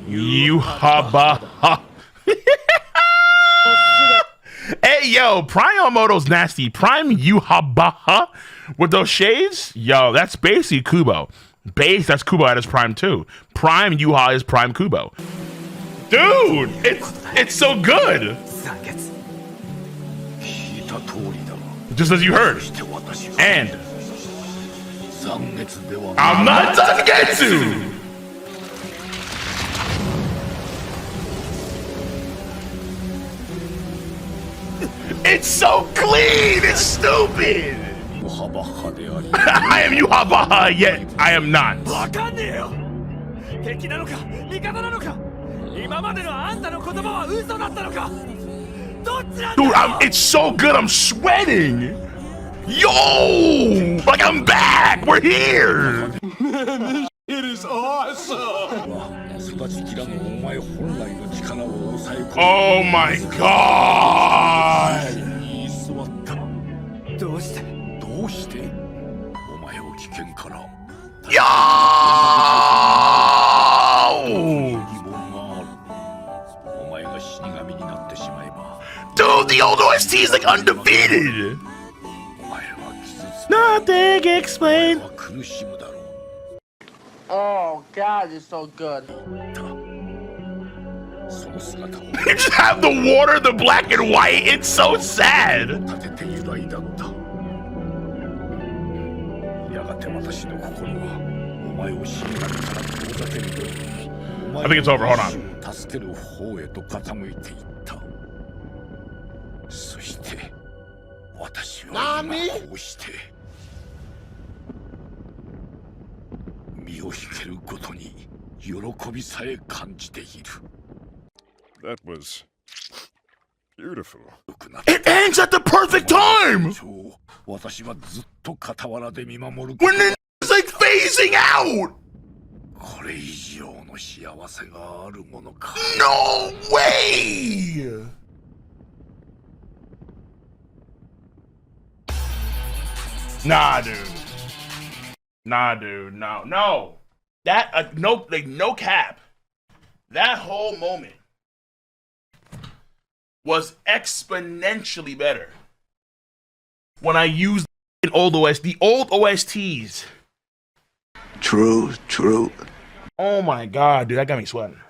Yuhabaha. Hey, yo, Prime Yamamoto's nasty. Prime Yuhabaha with those shades? Yo, that's basically Kubo. That's Kubo at his prime, too. Prime Yuha is Prime Kubo. Dude, it's so good. Just as you heard. And I'm not Zangetsu! It's so clean! It's stupid! I am Yuhabaha, yet I am not. Dude, it's so good, I'm sweating! Yo! Like, I'm back! We're here! It is awesome! Oh my god! Yo! Dude, the old OST is like undefeated! Nothing explained. Oh god, it's so good. You just have the water, the black and white. It's so sad. I think it's over. Hold on. Nami? That was beautiful. It ends at the perfect time! When the is like phasing out! No way! Nah, dude. Nah, dude. No. That no cap. That whole moment was exponentially better when I used the old OSTs. True. Oh my god, dude, that got me sweating.